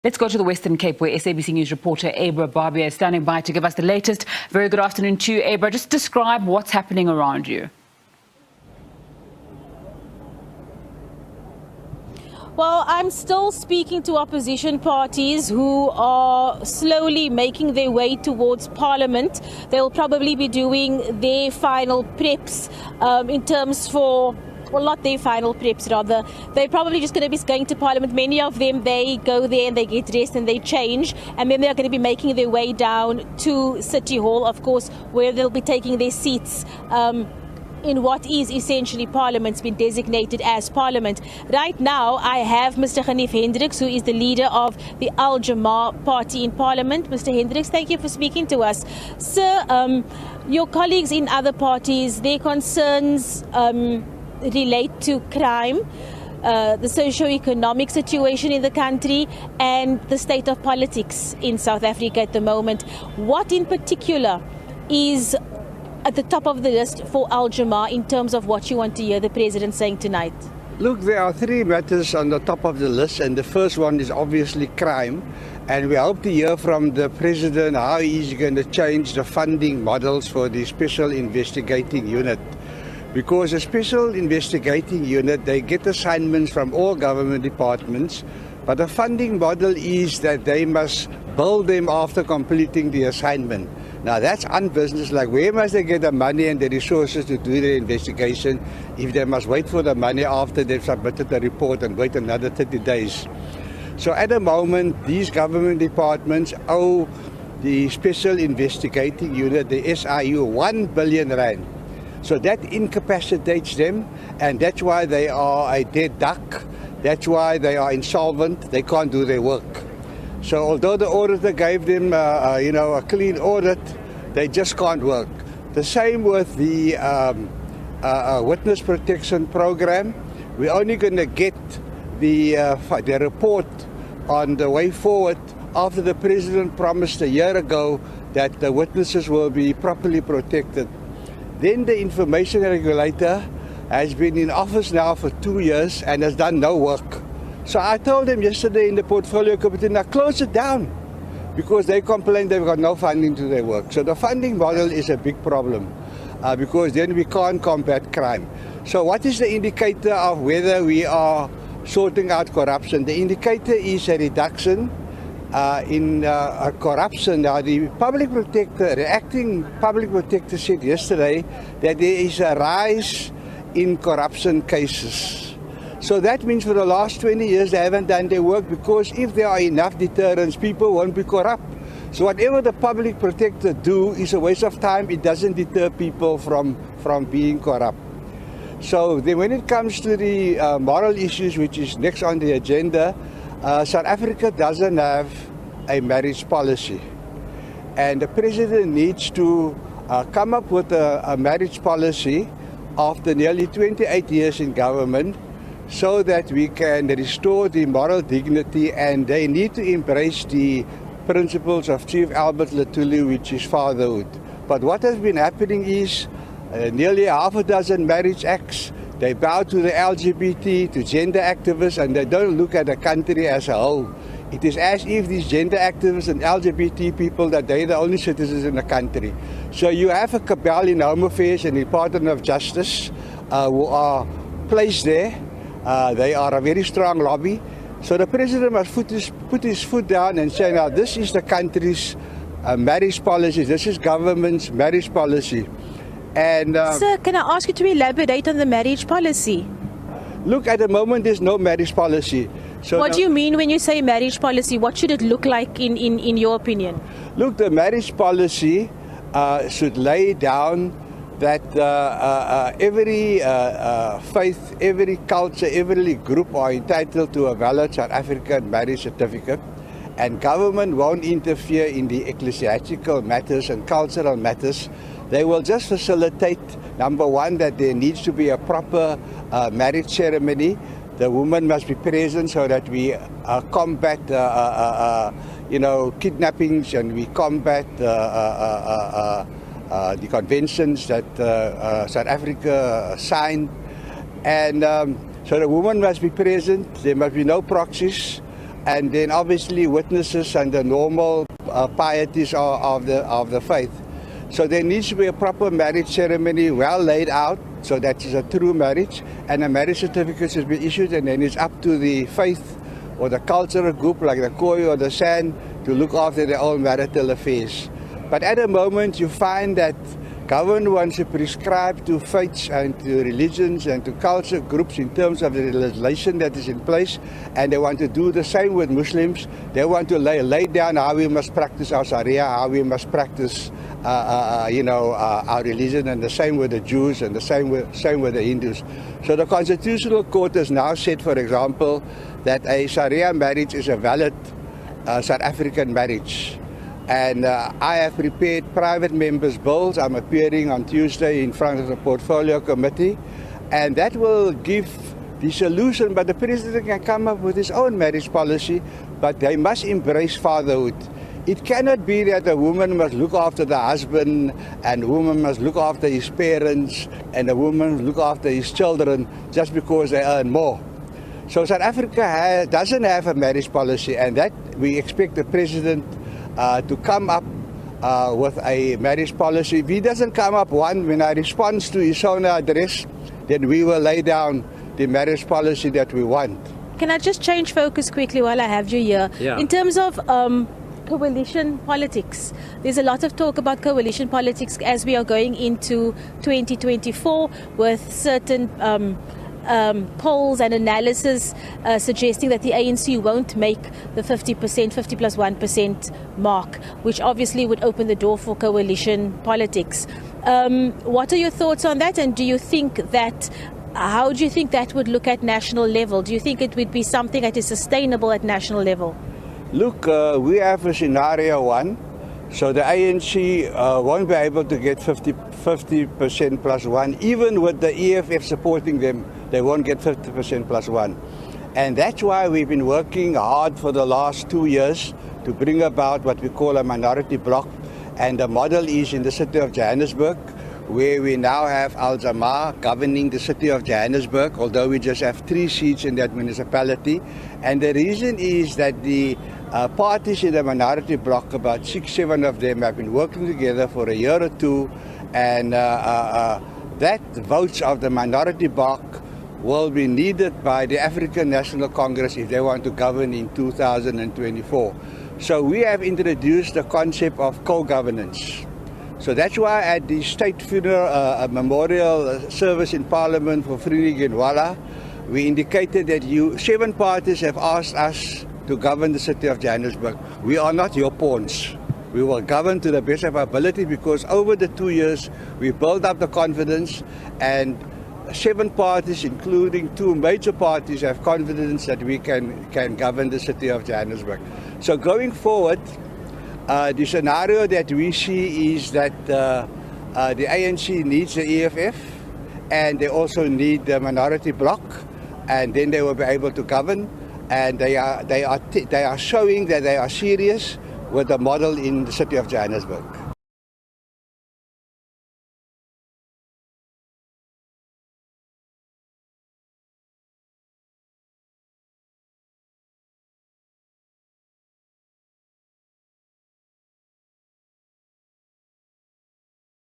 Let's go to the Western Cape, where SABC News reporter Abra Barbier is standing by to give us the latest. Very good afternoon to you, Abra. Just describe what's happening around you. Well, I'm still speaking to opposition parties who are slowly making their way towards Parliament. They'll probably be doing their final preps in terms for... Well, not their final preps, rather. They're probably just going to be going to Parliament. Many of them, they go there and they get dressed and they change. And then they're going to be making their way down to City Hall, of course, where they'll be taking their seats in what is essentially Parliament's been designated as Parliament. Right now, I have Mr. Ganief Hendricks, who is the leader of the Jama-ah party in Parliament. Mr. Hendricks, thank you for speaking to us. Sir, your colleagues in other parties, their concerns relate to crime, the socio-economic situation in the country and the state of politics in South Africa at the moment. What in particular is at the top of the list for Jama-ah in terms of what you want to hear the President saying tonight? Look, there are three matters on the top of the list, and the first one is obviously crime. And we hope to hear from the President how he's going to change the funding models for the Special Investigating Unit. Because a Special Investigating Unit, they get assignments from all government departments, but the funding model is that they must bill them after completing the assignment. Now that's unbusinesslike. Where must they get the money and the resources to do the investigation if they must wait for the money after they've submitted the report and wait another 30 days? So at the moment, these government departments owe the Special Investigating Unit, the SIU, 1 billion rand. So that incapacitates them, and that's why they are a dead duck. That's why they are insolvent. They can't do their work. So although the auditor gave them, a clean audit, they just can't work. The same with the witness protection program. We're only going to get the report on the way forward after the President promised a year ago that the witnesses will be properly protected. Then the information regulator has been in office now for 2 years and has done no work. So I told them yesterday in the portfolio committee, now close it down, because they complain they've got no funding to their work. So the funding model is a big problem, because then we can't combat crime. So what is the indicator of whether we are sorting out corruption? The indicator is a reduction in corruption. Now, the public protector, the acting public protector, said yesterday that there is a rise in corruption cases. So that means for the last 20 years they haven't done their work, because if there are enough deterrents, people won't be corrupt. So whatever the public protector do is a waste of time. It doesn't deter people from being corrupt. So then when it comes to the moral issues, which is next on the agenda, South Africa doesn't have a marriage policy, and the President needs to come up with a marriage policy after nearly 28 years in government, so that we can restore the moral dignity, and they need to embrace the principles of Chief Albert Luthuli, which is fatherhood. But what has been happening is nearly half a dozen marriage acts. They bow to the LGBT, to gender activists, and they don't look at the country as a whole. It is as if these gender activists and LGBT people, that they're the only citizens in the country. So you have a cabal in Home Affairs and Department of Justice who are placed there. They are a very strong lobby. So the President must put his foot down and say, now this is the country's marriage policy, this is government's marriage policy. And, Sir, can I ask you to elaborate on the marriage policy? Look, at the moment there's no marriage policy. So what do you mean when you say marriage policy? What should it look like in your opinion? Look, the marriage policy should lay down that every faith, every culture, every group are entitled to a valid South African marriage certificate, and government won't interfere in the ecclesiastical matters and cultural matters. They will just facilitate, number one, that there needs to be a proper marriage ceremony. The woman must be present so that we combat, kidnappings, and we combat the conventions that South Africa signed. And so the woman must be present. There must be no proxies. and then obviously witnesses and the normal pieties of the faith. So there needs to be a proper marriage ceremony, well laid out, so that is a true marriage, and a marriage certificate should be issued, and then it's up to the faith or the cultural group like the Khoi or the San to look after their own marital affairs. But at the moment you find that government wants to prescribe to faiths and to religions and to culture groups in terms of the legislation that is in place, and they want to do the same with Muslims. They want to lay down how we must practice our Sharia, how we must practice our religion, and the same with the Jews and the same with the Hindus. So the Constitutional Court has now said, for example, that a Sharia marriage is a valid South African marriage. And I have prepared private members' bills. I'm appearing on Tuesday in front of the Portfolio Committee, and that will give the solution. But the President can come up with his own marriage policy, but they must embrace fatherhood. It cannot be that a woman must look after the husband, and a woman must look after his parents, and a woman must look after his children just because they earn more. So South Africa doesn't have a marriage policy, and that we expect the President to come up with a marriage policy. If he doesn't come up when I respond to his SONA address, then we will lay down the marriage policy that we want. Can I just change focus quickly while I have you here? Yeah. In terms of coalition politics, there's a lot of talk about coalition politics as we are going into 2024 with certain polls and analysis suggesting that the ANC won't make the 50 plus 1% mark, which obviously would open the door for coalition politics. What are your thoughts on that, and how do you think that would look at national level? Do you think it would be something that is sustainable at national level? Look, we have a scenario one. So the ANC won't be able to get 50% plus one. Even with the EFF supporting them, they won't get 50% plus one. And that's why we've been working hard for the last 2 years to bring about what we call a minority bloc. And the model is in the city of Johannesburg, where we now have Jama-ah governing the city of Johannesburg, although we just have 3 seats in that municipality. And the reason is that the parties in the minority bloc, about 6-7 of them, have been working together for a year or two, and that votes of the minority bloc will be needed by the African National Congress if they want to govern in 2024. So we have introduced the concept of co-governance. So that's why at the state funeral memorial service in Parliament for Free Ginwala, we indicated that 7 parties have asked us to govern the city of Johannesburg. We are not your pawns. We will govern to the best of our ability, because over the 2 years we built up the confidence, and 7 parties, including 2 major parties, have confidence that we can govern the city of Johannesburg. So going forward, the scenario that we see is that the ANC needs the EFF, and they also need the minority bloc, and then they will be able to govern. And they are showing that they are serious with the model in the city of Johannesburg.